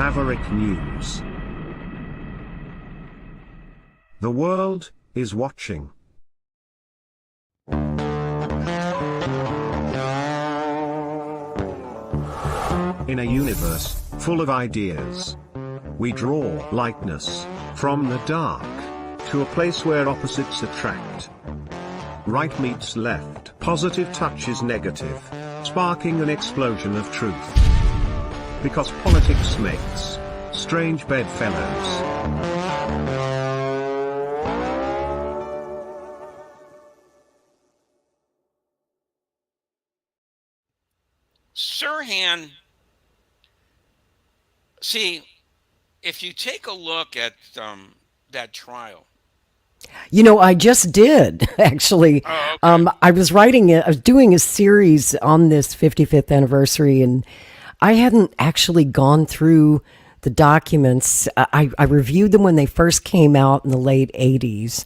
Maverick News. The world is watching. In a universe full of ideas, we draw lightness from the dark to a place where opposites attract. Right meets left, positive touches negative, sparking an explosion of truth. Because politics makes strange bedfellows. Sirhan, see, if you take a look at that trial. You know, I just did, actually. Oh, okay. I was doing a series on this 55th anniversary, and I hadn't actually gone through the documents. I reviewed them when they first came out in the late 80s.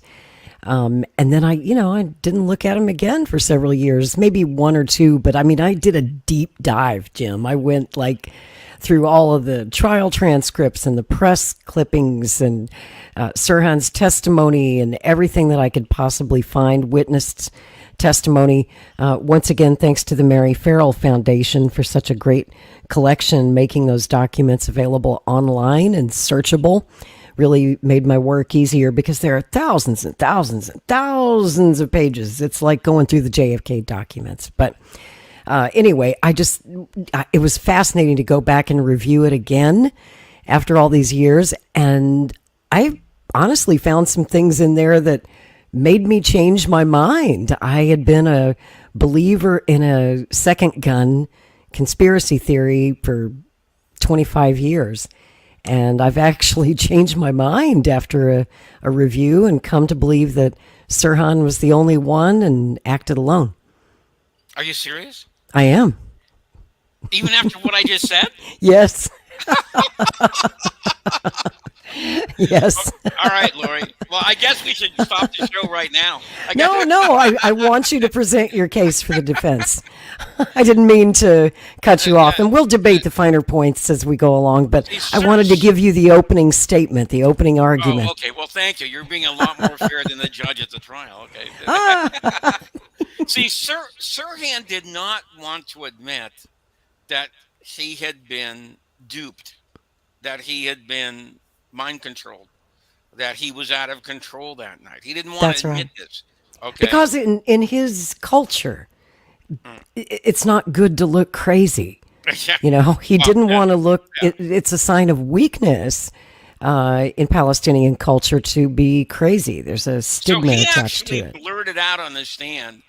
And then I didn't look at them again for several years, maybe one or two, but I mean, I did a deep dive, Jim. I went through all of the trial transcripts and the press clippings and Sirhan's testimony and everything that I could possibly find, witnessed testimony. Once again, thanks to the Mary Farrell Foundation for such a great collection, making those documents available online and searchable. Really made my work easier because there are thousands and thousands and thousands of pages. It's like going through the JFK documents. But anyway, it was fascinating to go back and review it again after all these years. And I honestly found some things in there that made me change my mind. I had been a believer in a second gun conspiracy theory for 25 years. And I've actually changed my mind after a review and come to believe that Sirhan was the only one and acted alone. Are you serious? I am. Even after what I just said? Yes. Yes. All right, Lori. Well, I guess we should stop the show right now. No, I want you to present your case for the defense. I didn't mean to cut you off, and we'll debate the finer points as we go along, but I wanted to give you the opening statement, the opening argument. Oh, okay. Well, thank you. You're being a lot more fair than the judge at the trial. Okay. See, Sirhan did not want to admit that he had been duped, that he had been mind controlled, that he was out of control that night. He didn't want to admit this. Okay. Because in his culture, it's not good to look crazy. You know, he didn't want to look, it's a sign of weakness in Palestinian culture to be crazy. There's a stigma attached to it. So he actually blurted out on the stand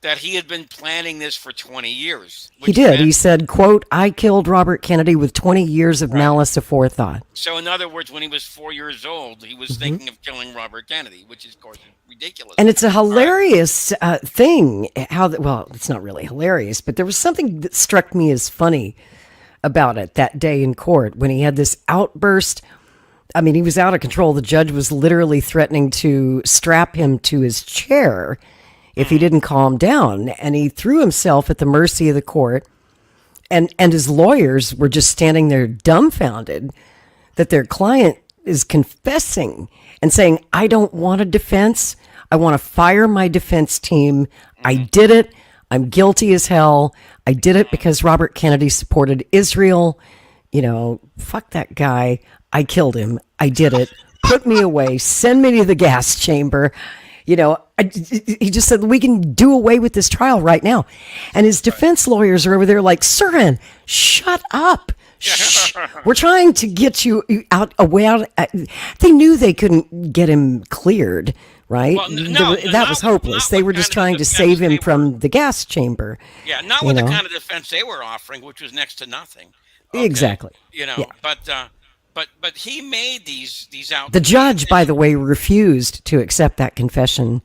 that he had been planning this for 20 years. He did. He said, quote, "I killed Robert Kennedy with 20 years of malice aforethought." So in other words, when he was 4 years old, he was thinking of killing Robert Kennedy, which is, of course, ridiculous. And it's a hilarious thing. Well, it's not really hilarious, but there was something that struck me as funny about it that day in court when he had this outburst. I mean, he was out of control. The judge was literally threatening to strap him to his chair if he didn't calm down. And he threw himself at the mercy of the court. And his lawyers were just standing there dumbfounded that their client is confessing and saying, "I don't want a defense. I want to fire my defense team. I did it. I'm guilty as hell. I did it because Robert Kennedy supported Israel. You know, fuck that guy. I killed him. I did it. Put me away. Send me to the gas chamber." You know, he just said, "We can do away with this trial right now." And his defense lawyers are over there like, "Sirhan, shut up. Shh. We're trying to get you out, away out." They knew they couldn't get him cleared, right? Well, that was hopeless. They were just trying to save him from the gas chamber. Yeah, not with the kind of defense they were offering, which was next to nothing. Okay? Exactly. You know, but he made these out. The judge, by the way, refused to accept that confession.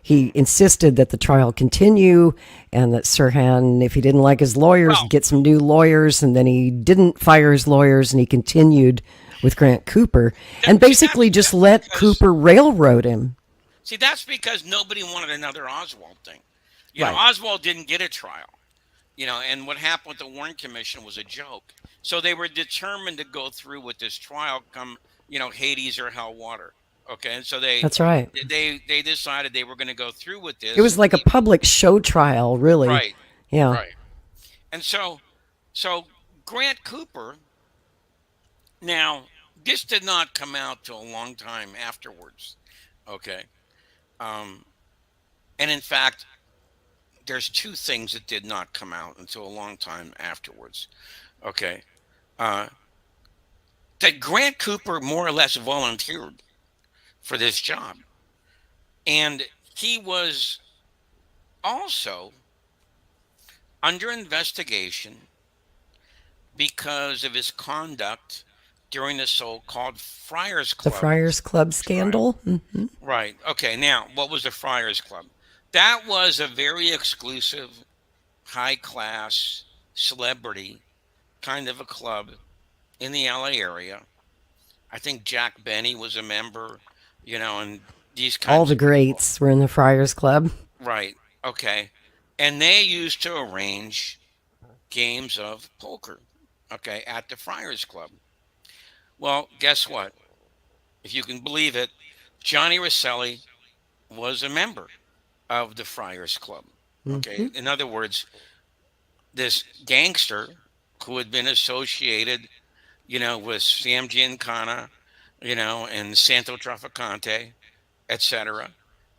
He insisted that the trial continue and that Sirhan, if he didn't like his lawyers, get some new lawyers. And then he didn't fire his lawyers and he continued with Grant Cooper and basically just let Cooper railroad him. See, that's because nobody wanted another Oswald thing. You know, Oswald didn't get a trial. And what happened with the Warren Commission was a joke. So they were determined to go through with this trial, come Hades or hell water. Okay, and so they That's right. they they decided they were going to go through with It this. was like a public show trial, really. Right, Yeah. right. And so Grant Cooper. Now, this did not come out till a long time afterwards. Okay, um, and in fact, there's two things that did not come out until a long time afterwards. Okay, uh, that Grant Cooper more or less volunteered for this job. And he was also under investigation because of his conduct during the so called Friars The Club Friars Club trial. scandal. Hmm. Right. Okay. Now, what was the Friars Club? That was a very exclusive, high class, celebrity kind of a club in the LA area. I think Jack Benny was a member, and these All kinds the of people. greats were in the Friars Club. Right. Okay. And they used to arrange games of poker, okay, at the Friars Club. Well, guess what? If you can believe it, Johnny Rosselli was a member of the Friars Club. Okay. Hmm. In other words, this gangster who had been associated, with Sam Giancana, and Santo Trafficante, etc.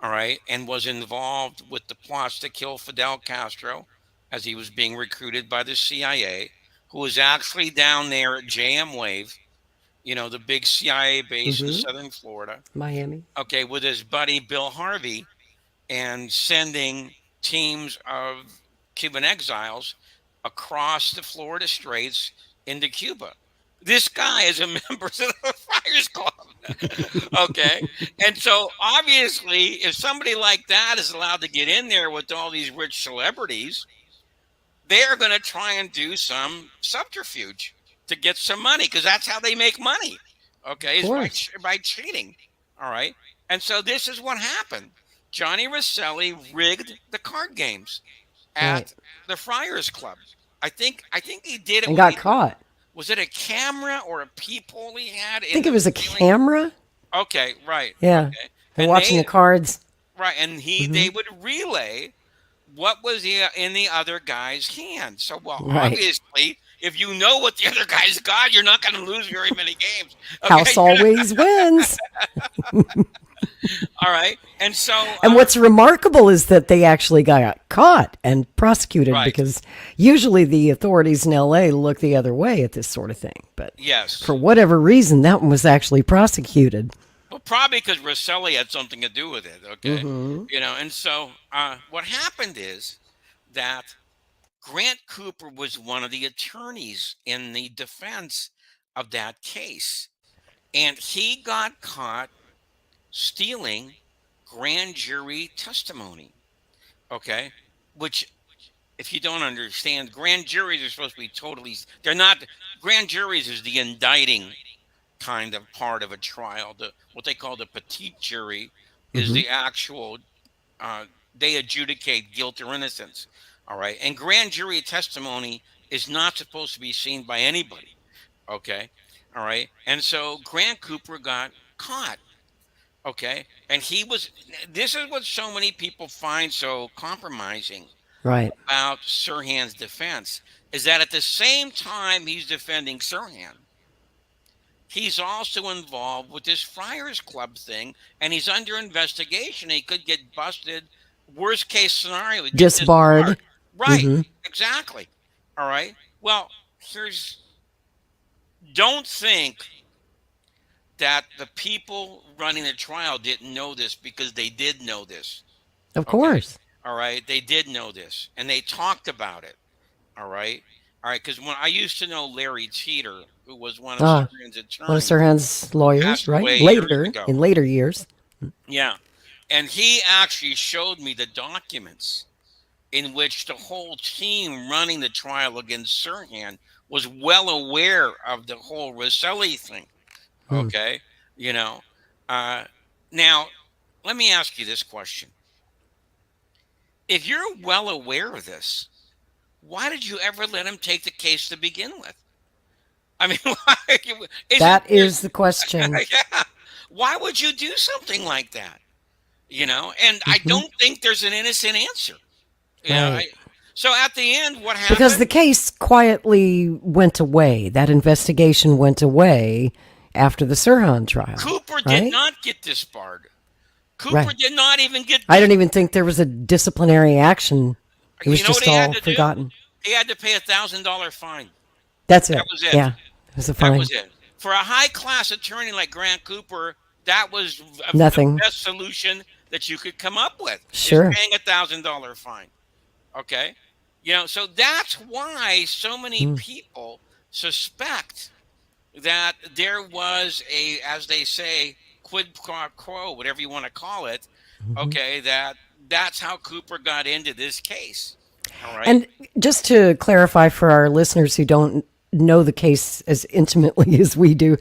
All right, and was involved with the plots to kill Fidel Castro as he was being recruited by the CIA, who was actually down there at JM Wave, the big CIA base in Hmm. southern Florida, Miami. okay, with his buddy Bill Harvey, and sending teams of Cuban exiles across the Florida Straits into Cuba. This guy is a member of the Friars Club. Okay. And so obviously, if somebody like that is allowed to get in there with all these rich celebrities, they're going to try and do some subterfuge to get some money because that's how they make money. Okay. Of Is by, course. by cheating. All right. And so this is what happened. Johnny Rosselli rigged the card games Right. at the Friars Club. I think he did it And with got either, caught. was it a camera or a peephole he had I in think it the was a ceiling? camera. Okay, right. Yeah. Okay. They're And watching they the cards. right and he Hmm. they would relay what was in the other guy's hand. So well, Right. obviously, if you know what the other guy's got, you're not going to lose very many games. House Okay? always wins. All right. And so And what's remarkable is that they actually got caught and prosecuted right. because usually the authorities in LA look the other way at this sort of thing. But Yes. for whatever reason, that one was actually prosecuted. Well, probably because Rosselli had something to do with it. Okay. Hmm. And so what happened is that Grant Cooper was one of the attorneys in the defense of that case. And he got caught stealing grand jury testimony. Okay. Which, if you don't understand, grand juries are supposed to be totally, they're not, grand juries is the indicting kind of part of a trial. What they call the petite jury is Hmm. the actual, uh, they adjudicate guilt or innocence. All right. And grand jury testimony is not supposed to be seen by anybody. Okay. All right. And so Grant Cooper got caught. Okay. And this is what so many people find so compromising Right. about Sirhan's defense is that at the same time he's defending Sirhan, he's also involved with this Friars Club thing, and he's under investigation. He could get busted. Worst case scenario, he'd get Disbarred. disbarred. Right, Hmm. exactly. All right. Well, don't think that the people running the trial didn't know this because they did know this. Of Okay. course. All right. They did know this and they talked about it. All right. All right. Because when I used to know Larry Teeter, who was one of Ah, Sirhan's one of attorneys, Sirhan's lawyers, passed right? away years Later, ago. in later years. Yeah. And he actually showed me the documents in which the whole team running the trial against Sirhan was well aware of the whole Rosselli thing. Hmm. Okay. You know, uh, now let me ask you this question. If you're well aware of this, why did you ever let him take the case to begin with? I mean, why, isn't That there, is the question. yeah, why would you do something like that? And I Hmm. don't think there's an innocent answer. Yeah. Right. So at the end, what Because the happened? case quietly went away. That investigation went away after the Sirhan trial, Cooper did right? not get disbarred. Cooper Right. did not even get I don't even think there was a disciplinary action. It was You know what just he had all to do? forgotten. He had to pay $1,000 fine. That's That it. was it. Yeah. It was a That fine. was it. For a high class attorney like Grant Cooper, that was the Nothing. best solution that you could come up with is Sure. paying $1,000 fine. Okay. So that's why so many Mm. people suspect that there was as they say, quid pro quo, whatever you want to call it. Mhm. Okay. That's how Cooper got into this case. All right. And just to clarify for our listeners who don't know the case as intimately as we do,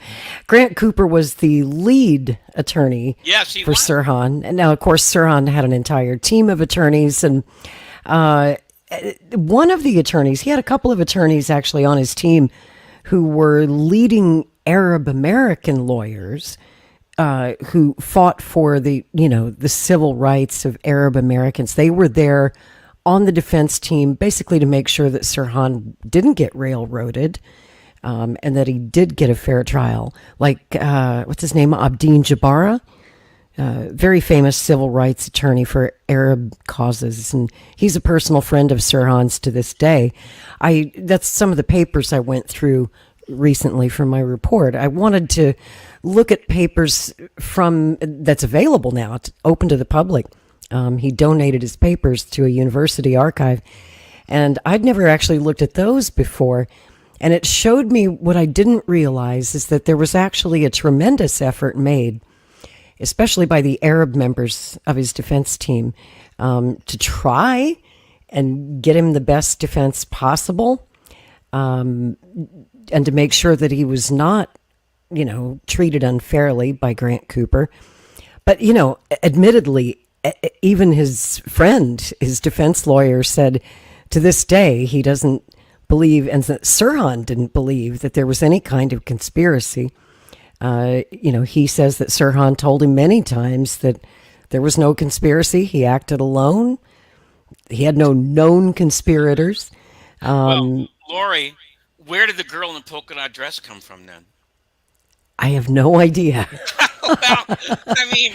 Grant Cooper was the lead attorney Yes, he for was. Sirhan. And now, of course, Sirhan had an entire team of attorneys. And uh, one of the attorneys, he had a couple of attorneys actually on his team who were leading Arab American lawyers who fought for the civil rights of Arab Americans. They were there on the defense team basically to make sure that Sirhan didn't get railroaded, and that he did get a fair trial. Like what's his name, Abdin Jabara, very famous civil rights attorney for Arab causes, and he's a personal friend of Sirhan's to this day. That's some of the papers I went through recently for my report. I wanted to look at papers from that's available now. It's open to the public. He donated his papers to a university archive, and I'd never actually looked at those before. And it showed me what I didn't realize is that there was actually a tremendous effort made, especially by the Arab members of his defense team, to try and get him the best defense possible, and to make sure that he was not, treated unfairly by Grant Cooper. But, admittedly, even his friend, his defense lawyer, said to this day he doesn't believe, and that Sirhan didn't believe, that there was any kind of conspiracy. He says that Sirhan told him many times that there was no conspiracy. He acted alone. He had no known conspirators. Well, Lori, where did the girl in the polka dot dress come from then? I have no idea. Well, I mean,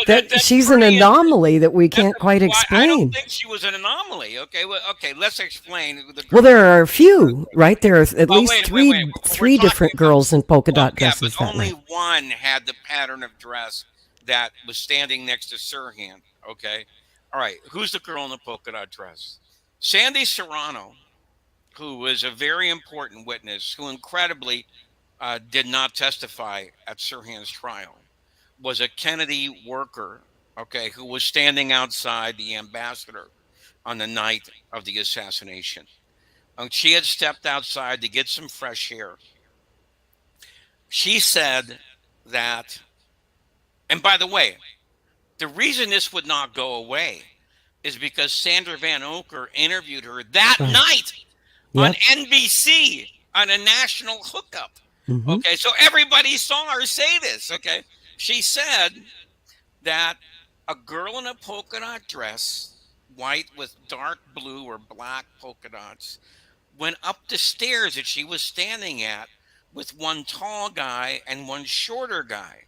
That that's she's an pretty. anomaly that we can't quite Well, I don't explain. think she was an anomaly. Okay, well, okay, let's explain the Well, girl. there are a few, right? There are at Oh, least wait. We're three talking different about. girls in polka Well, dot yeah, but dresses that only night. one had the pattern of dress that was standing next to Sirhan. Okay, all right. Who's the girl in the polka dot dress? Sandy Serrano, who was a very important witness, who incredibly did not testify at Sirhan's trial, was a Kennedy worker, okay, who was standing outside the ambassador on the night of the assassination. She had stepped outside to get some fresh air. She said that, and by the way, the reason this would not go away is because Sandra Van Oker interviewed her that Right. night on Yep. NBC on a national hookup. Hmm. Okay, so everybody saw her say this. Okay, she said that a girl in a polka dot dress, white with dark blue or black polka dots, went up the stairs that she was standing at with one tall guy and one shorter guy.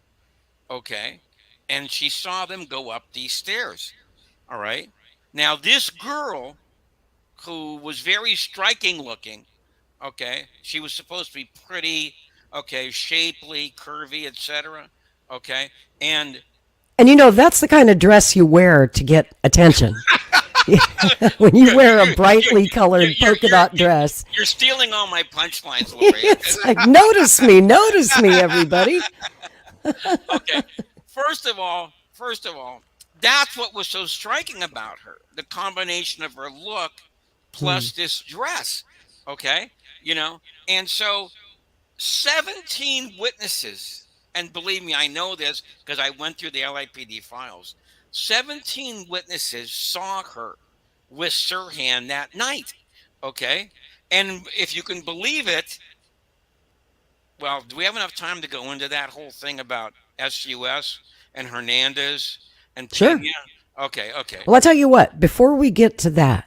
Okay, and she saw them go up these stairs. All right. Now, this girl who was very striking looking, okay, she was supposed to be pretty, okay, shapely, curvy, etc. Okay, and And that's the kind of dress you wear to get attention. When you you're wear a you're you're brightly you're colored you're, polka you're, dot dress, you're stealing all my punchlines, Lori. it's like, notice me, everybody. Okay. First of all, that's what was so striking about her. The combination of her look Hmm. plus this dress. Okay. You know, and so 17 witnesses, and believe me, I know this because I went through the LIPD files. 17 witnesses saw her with Sirhan that night. Okay. And if you can believe it, well, do we have enough time to go into that whole thing about SUS and Hernandez and Sure. Pena? Okay, okay. Well, I'll tell you what, before we get to that,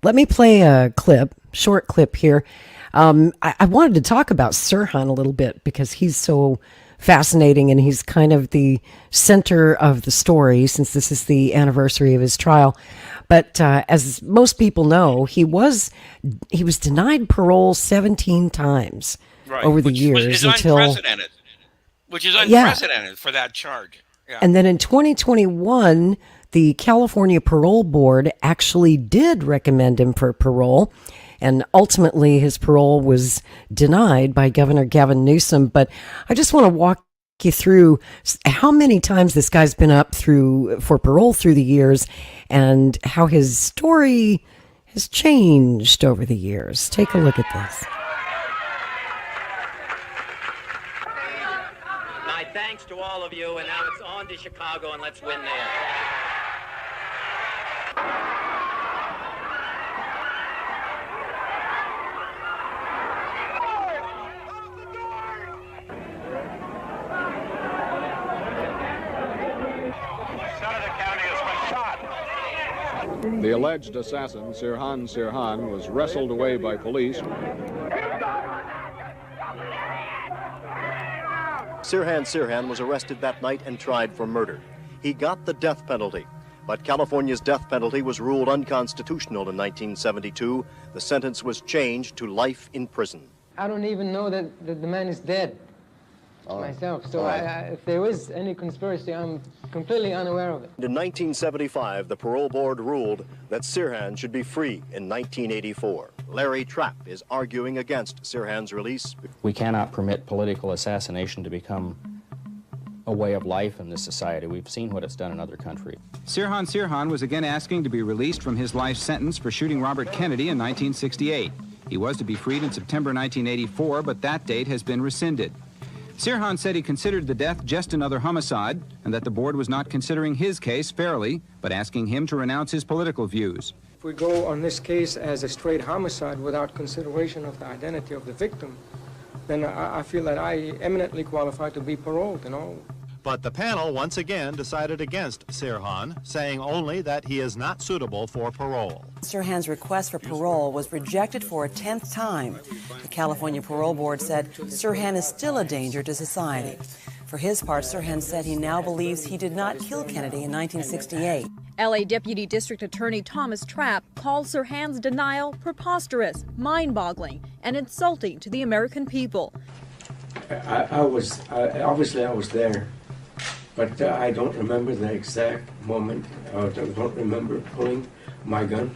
let me play a clip, short clip here. I wanted to talk about Sirhan a little bit because he's so fascinating and he's kind of the center of the story since this is the anniversary of his trial. But as most people know, he was denied parole 17 times Right. over the Which years is until unprecedented. Which is yeah. unprecedented for that charge. Yeah. And then in 2021, the California Parole Board actually did recommend him for parole. And ultimately, his parole was denied by Governor Gavin Newsom. But I just want to walk you through how many times this guy's been up for parole through the years and how his story has changed over the years. Take a look at this. My thanks to all of you, and now it's on to Chicago, and let's win there. The alleged assassin, Sirhan Sirhan, was wrestled away by police. Sirhan Sirhan was arrested that night and tried for murder. He got the death penalty, but California's death penalty was ruled unconstitutional in 1972. The sentence was changed to life in prison. I don't even know that the man is dead myself, so if there is any conspiracy, I'm completely unaware of it. In 1975, the parole board ruled that Sirhan should be free in 1984. Larry Trapp is arguing against Sirhan's release. We cannot permit political assassination to become a way of life in this society. We've seen what it's done in other countries. Sirhan Sirhan was again asking to be released from his life sentence for shooting Robert Kennedy in 1968. He was to be freed in September 1984, but that date has been rescinded. Sirhan said he considered the death just another homicide and that the board was not considering his case fairly, but asking him to renounce his political views. If we go on this case as a straight homicide without consideration of the identity of the victim, then I feel that I eminently qualify to be paroled, But the panel once again decided against Sirhan, saying only that he is not suitable for parole. Sirhan's request for parole was rejected for a 10th time. The California Parole Board said Sirhan is still a danger to society. For his part, Sirhan said he now believes he did not kill Kennedy in 1968. LA Deputy District Attorney Thomas Trapp called Sirhan's denial preposterous, mind-boggling, and insulting to the American people. Obviously I was there. But I don't remember the exact moment. I don't remember pulling my gun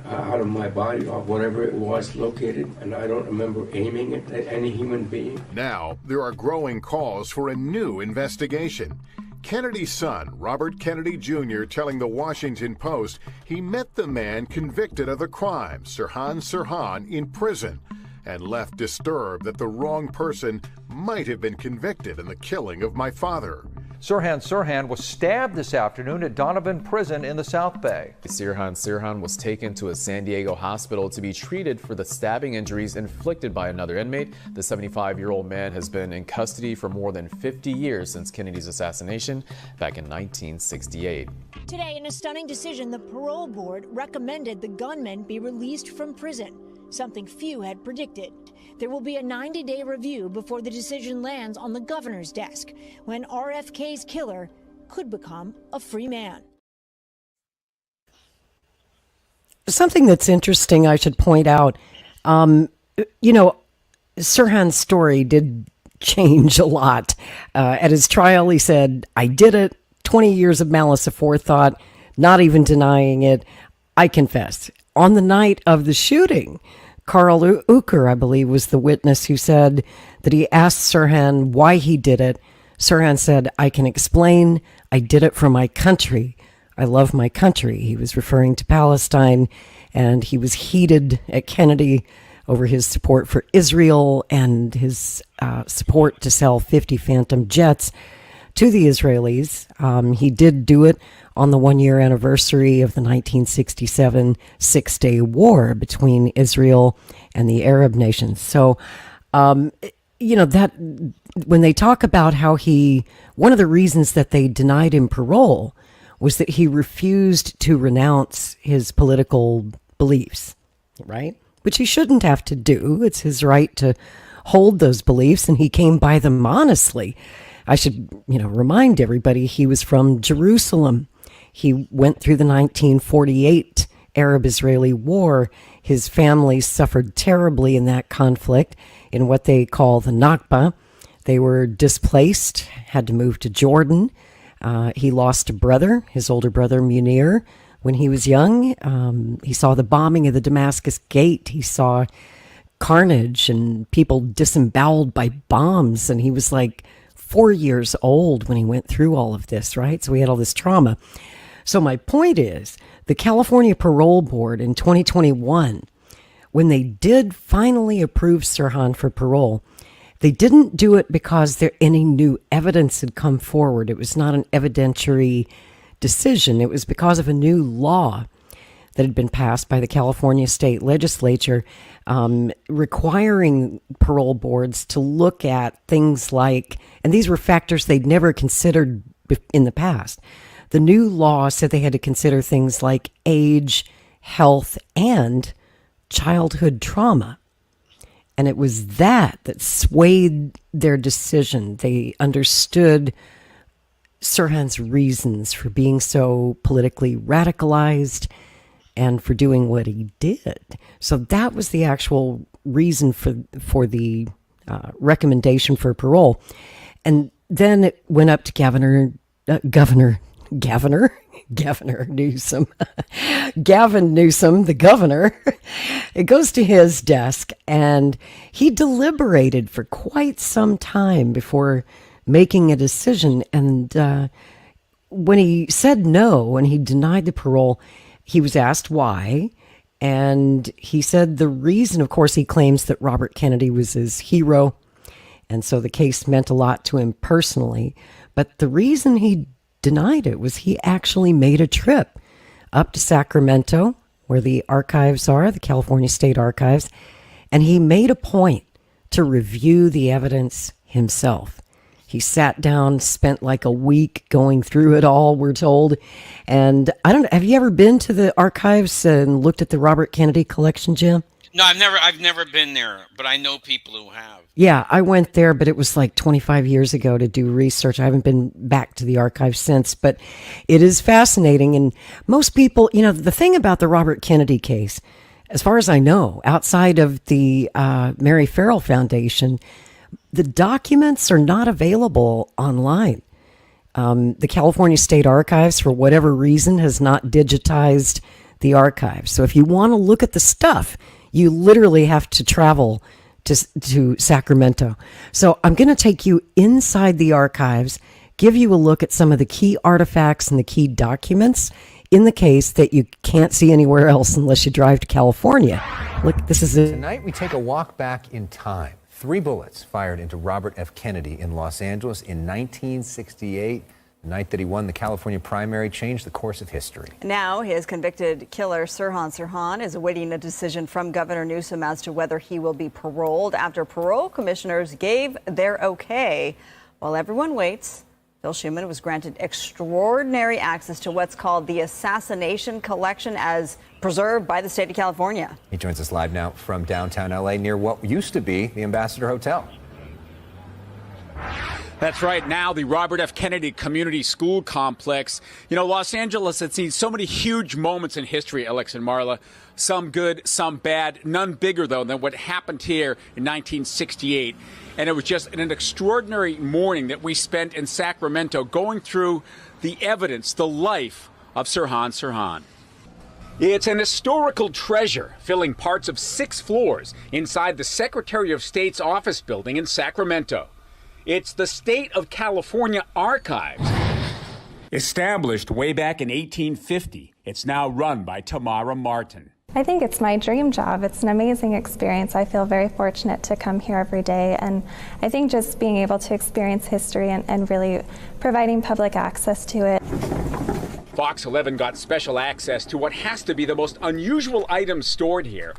out of my body or whatever it was located, and I don't remember aiming it at any human being. Now, there are growing calls for a new investigation. Kennedy's son, Robert Kennedy Jr., telling the Washington Post he met the man convicted of the crime, Sirhan Sirhan, in prison, and left disturbed that the wrong person might have been convicted in the killing of my father. Sirhan Sirhan was stabbed this afternoon at Donovan Prison in the South Bay. Sirhan Sirhan was taken to a San Diego hospital to be treated for the stabbing injuries inflicted by another inmate. The 75-year-old man has been in custody for more than 50 years since Kennedy's assassination back in 1968. Today, in a stunning decision, the parole board recommended the gunman be released from prison, something few had predicted. There will be a 90-day review before the decision lands on the governor's desk, when RFK's killer could become a free man. Something that's interesting I should point out, Sirhan's story did change a lot. At his trial, he said, I did it, 20 years of malice aforethought, not even denying it. I confess. On the night of the shooting, Carl Uker, I believe, was the witness who said that he asked Sirhan why he did it. Sirhan said, I can explain. I did it for my country. I love my country. He was referring to Palestine, and he was heated at Kennedy over his support for Israel and his support to sell 50 Phantom jets to the Israelis. He did do it on the 1-year anniversary of the 1967 Six-Day War between Israel and the Arab nations. So, that when they talk about how one of the reasons that they denied him parole was that he refused to renounce his political beliefs, right? Which he shouldn't have to do. It's his right to hold those beliefs, and he came by them honestly. I should, remind everybody he was from Jerusalem. He went through the 1948 Arab-Israeli War. His family suffered terribly in that conflict in what they call the Nakba. They were displaced, had to move to Jordan. He lost a brother, his older brother Munir, when he was young. He saw the bombing of the Damascus Gate. He saw carnage and people disemboweled by bombs. And he was like 4 years old when he went through all of this, right? So he had all this trauma. So my point is, the California Parole Board in 2021, when they did finally approve Sirhan for parole, they didn't do it because any new evidence had come forward. It was not an evidentiary decision. It was because of a new law that had been passed by the California state legislature, requiring parole boards to look at things like, and these were factors they'd never considered in the past. The new law said they had to consider things like age, health, and childhood trauma. And it was that swayed their decision. They understood Sirhan's reasons for being so politically radicalized and for doing what he did. So that was the actual reason for the recommendation for parole. And then it went up to Gavin Newsom. Gavin Newsom, the governor. It goes to his desk, and he deliberated for quite some time before making a decision. And when he said no, when he denied the parole, he was asked why. And he said the reason, of course, he claims that Robert Kennedy was his hero. And so the case meant a lot to him personally. But the reason he denied it was he actually made a trip up to Sacramento, where the archives are, the California State Archives, and he made a point to review the evidence himself. He sat down, spent like a week going through it all, we're told. And I don't know, have you ever been to the archives and looked at the Robert Kennedy collection, Jim? No, I've never been there, but I know people who have. Yeah, I went there, but it was like 25 years ago to do research. I haven't been back to the archive since, but it is fascinating. And most people, the thing about the Robert Kennedy case, as far as I know, outside of the Mary Farrell Foundation, the documents are not available online. The California State Archives, for whatever reason, has not digitized the archives. So if you want to look at the stuff, you literally have to travel to Sacramento. So I'm going to take you inside the archives, give you a look at some of the key artifacts and the key documents in the case that you can't see anywhere else unless you drive to California. Look, this is it. Tonight we take a walk back in time. 3 bullets fired into Robert F. Kennedy in Los Angeles in 1968. The night that he won the California primary changed the course of history. Now his convicted killer, Sirhan Sirhan, is awaiting a decision from Governor Newsom as to whether he will be paroled after parole commissioners gave their okay. While everyone waits, Bill Schuman was granted extraordinary access to what's called the assassination collection as preserved by the state of California. He joins us live now from downtown LA near what used to be the Ambassador Hotel. That's right. Now the Robert F. Kennedy Community School Complex. Los Angeles has seen so many huge moments in history, Alex and Marla. Some good, some bad. None bigger, though, than what happened here in 1968. And it was just an extraordinary morning that we spent in Sacramento going through the evidence, the life of Sirhan Sirhan. It's an historical treasure filling parts of 6 floors inside the Secretary of State's office building in Sacramento. It's the State of California Archives. Established way back in 1850, it's now run by Tamara Martin. I think it's my dream job. It's an amazing experience. I feel very fortunate to come here every day, and I think just being able to experience history and really providing public access to it. Fox 11 got special access to what has to be the most unusual items stored here.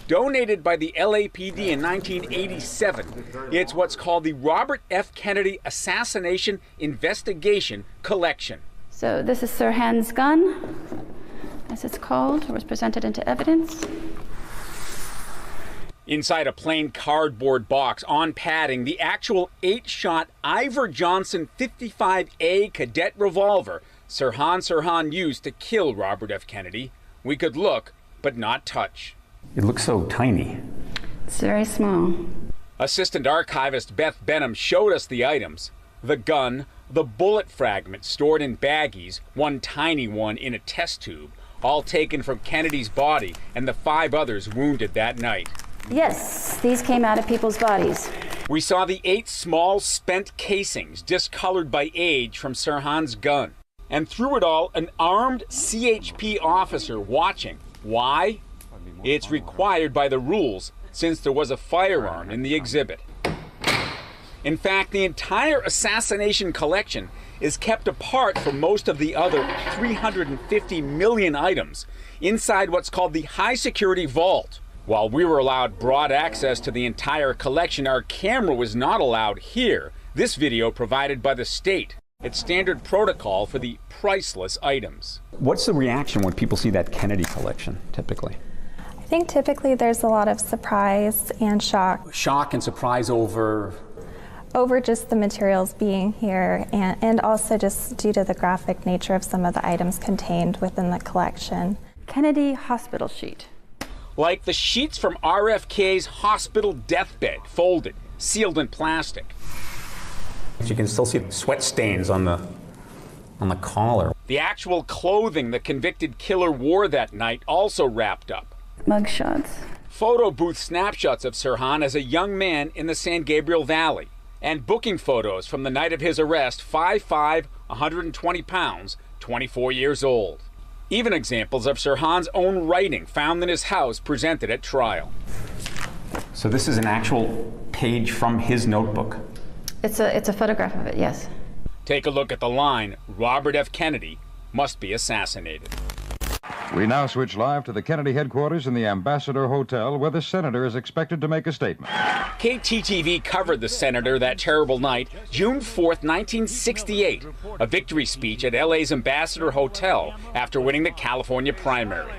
Donated by the LAPD in 1987, it's what's called the Robert F. Kennedy Assassination Investigation Collection. So this is Sirhan's gun, as it's called, or was presented into evidence. Inside a plain cardboard box on padding, the actual 8-shot Ivor Johnson 55A cadet revolver Sirhan Sirhan used to kill Robert F. Kennedy. We could look, but not touch. It looks so tiny. It's very small. Assistant Archivist Beth Benham showed us the items. The gun, the bullet fragments stored in baggies, one tiny one in a test tube, all taken from Kennedy's body and the 5 others wounded that night. Yes, these came out of people's bodies. We saw the 8 small spent casings discolored by age from Sirhan's gun. And through it all, an armed CHP officer watching. Why? It's required by the rules, since there was a firearm in the exhibit. In fact, the entire assassination collection is kept apart from most of the other 350 million items inside what's called the high security vault. While we were allowed broad access to the entire collection, our camera was not allowed here. This video provided by the state. It's standard protocol for the priceless items. What's the reaction when people see that Kennedy collection, typically? I think typically there's a lot of surprise and shock. Shock and surprise over Just the materials being here, and also just due to the graphic nature of some of the items contained within the collection. Kennedy hospital sheet. Like the sheets from RFK's hospital deathbed, folded, sealed in plastic. You can still see sweat stains on the collar. The actual clothing the convicted killer wore that night also wrapped up. Mugshots. Photo booth snapshots of Sirhan as a young man in the San Gabriel Valley. And booking photos from the night of his arrest, 5'5", 120 pounds, 24 years old. Even examples of Sirhan's own writing found in his house presented at trial. So this is an actual page from his notebook? It's a photograph of it, yes. Take a look at the line, Robert F. Kennedy must be assassinated. We now switch live to the Kennedy headquarters in the Ambassador Hotel, where the senator is expected to make a statement. KTTV covered the senator that terrible night, June 4th, 1968, a victory speech at LA's Ambassador Hotel after winning the California primary.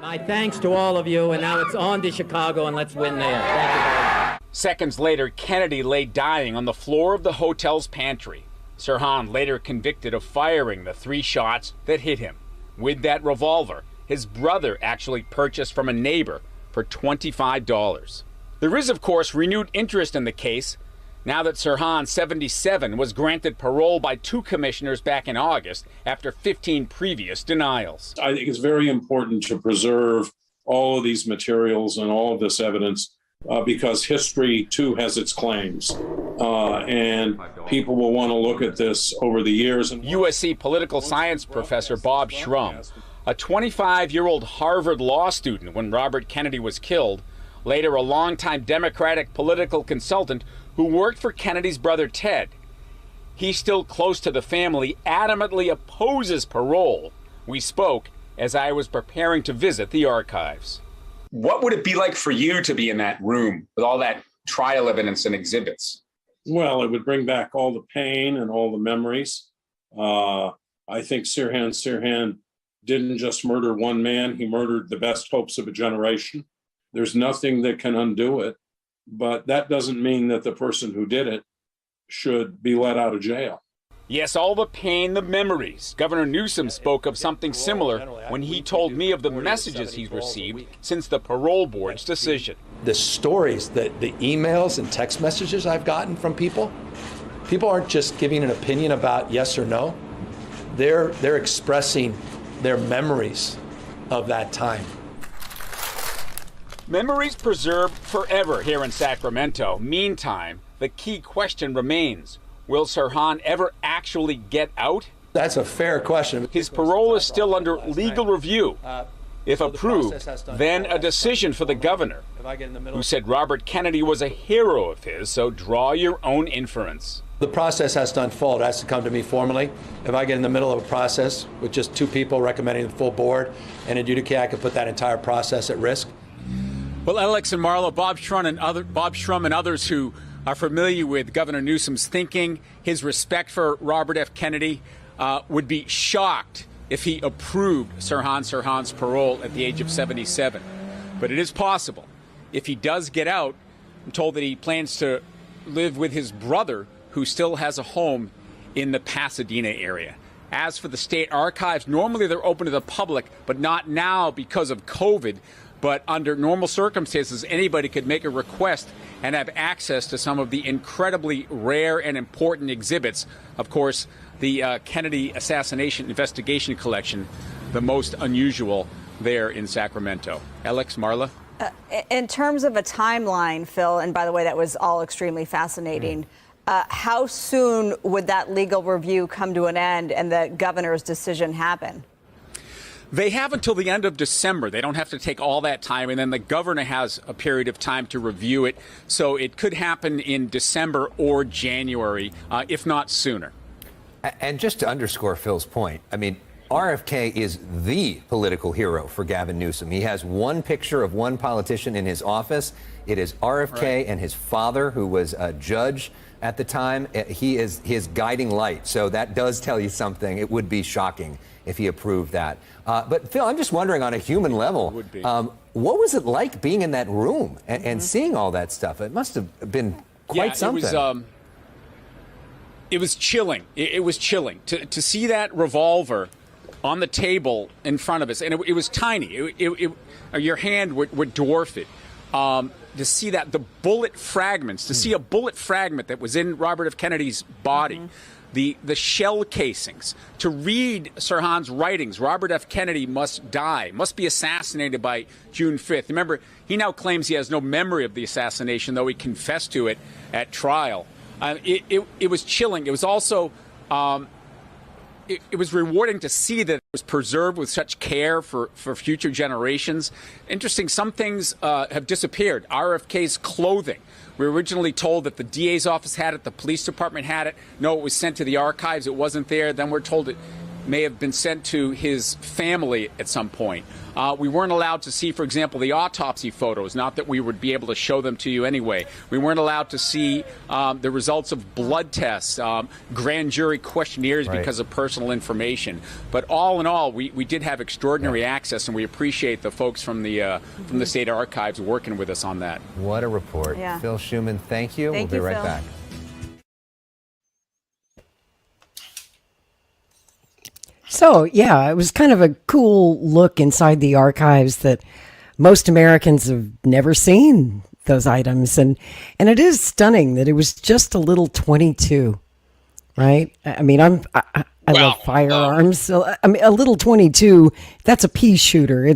My thanks to all of you, and now it's on to Chicago, and let's win there. Thank you very much. Seconds later, Kennedy lay dying on the floor of the hotel's pantry. Sirhan later convicted of firing the 3 shots that hit him. With that revolver, his brother actually purchased from a neighbor for $25. There is, of course, renewed interest in the case now that Sirhan, 77, was granted parole by 2 commissioners back in August after 15 previous denials. I think it's very important to preserve all of these materials and all of this evidence because history, too, has its claims. And people will want to look at this over the years. USC political science professor Bob Schrum, a 25-year-old Harvard law student when Robert Kennedy was killed, later a longtime Democratic political consultant who worked for Kennedy's brother Ted. He's still close to the family, adamantly opposes parole. We spoke as I was preparing to visit the archives. What would it be like for you to be in that room with all that trial evidence and exhibits? Well, it would bring back all the pain and all the memories. I think Sirhan Sirhan didn't just murder one man, he murdered the best hopes of a generation. There's nothing that can undo it, but that doesn't mean that the person who did it should be let out of jail. Yes, all the pain, the memories. Governor Newsom spoke of something similar when he told me of the messages he's received since the parole board's decision. The stories, the emails and text messages I've gotten from people aren't just giving an opinion about yes or no. They're expressing their memories of that time. Memories preserved forever here in Sacramento. Meantime, the key question remains. Will Sirhan ever actually get out? That's a fair question. His parole is still under legal review. If approved, then a decision for the governor, who said Robert Kennedy was a hero of his, so draw your own inference. The process has to unfold. It has to come to me formally. If I get in the middle of a process with just two people recommending the full board and adjudicate, I could put that entire process at risk. Well, Alex and Marla, Bob Shrum and others who are familiar with Governor Newsom's thinking, his respect for Robert F. Kennedy, would be shocked if he approved Sirhan Sirhan's parole at the age of 77. But it is possible. If he does get out, I'm told that he plans to live with his brother, who still has a home in the Pasadena area. As for the state archives, normally they're open to the public, but not now because of COVID. But under normal circumstances, anybody could make a request and have access to some of the incredibly rare and important exhibits. Of course, the Kennedy assassination investigation collection, the most unusual there in Sacramento. Alex, Marla? In terms of a timeline, Phil, and by the way, that was all extremely fascinating. How soon would that legal review come to an end and the governor's decision happen? They have until the end of December. They don't have to take all that time, and then the governor has a period of time to review it. So it could happen in December or January, if not sooner. And just to underscore Phil's point, I mean, RFK is the political hero for Gavin Newsom. He has one picture of one politician in his office. It is RFK and his father, who was a judge at the time. He is his guiding light. So that does tell you something. It would be shocking if he approved that. But Phil, I'm just wondering on a human level, what was it like being in that room and seeing all that stuff? It must have been quite something. It was chilling. It was chilling to see that revolver on the table in front of us, and it was tiny. Your hand would dwarf it. To see that, the bullet fragments, to see a bullet fragment that was in Robert F. Kennedy's body, the shell casings, to read Sirhan's writings, Robert F. Kennedy must die, must be assassinated by June 5th. Remember, he now claims he has no memory of the assassination, though he confessed to it at trial. It was chilling. It was also it was rewarding to see that it was preserved with such care for future generations. Interesting, some things have disappeared. RFK's clothing. We were originally told that the DA's office had it, the police department had it. No, it was sent to the archives. It wasn't there. Then we're told it may have been sent to his family at some point. We weren't allowed to see, for example, the autopsy photos, not that we would be able to show them to you anyway. We weren't allowed to see the results of blood tests, grand jury questionnaires because of personal information. But all in all, we did have extraordinary access, and we appreciate the folks from the state archives working with us on that. What a report. Yeah. Phil Schuman, thank you. We'll be right back. So, yeah, it was kind of a cool look inside the archives that most Americans have never seen those items. And it is stunning that it was just a little .22, right? I mean, I love firearms. So, I mean, a little .22, that's a pea shooter.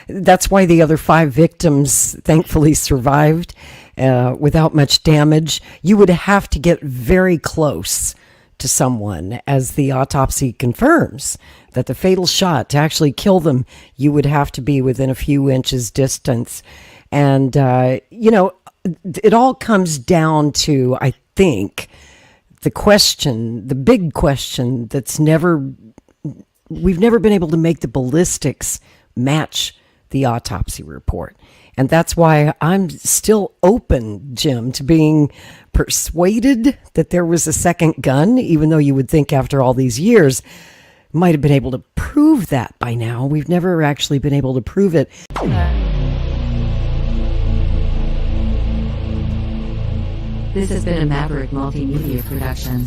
That's why the other 5 victims thankfully survived without much damage. You would have to get very close to someone, as the autopsy confirms, that the fatal shot to actually kill them, you would have to be within a few inches distance. And, it all comes down to, I think, the big question we've never been able to make the ballistics match the autopsy report. And that's why I'm still open, Jim, to being persuaded that there was a second gun, even though you would think after all these years, might have been able to prove that by now. We've never actually been able to prove it. This has been a Maverick Multimedia production.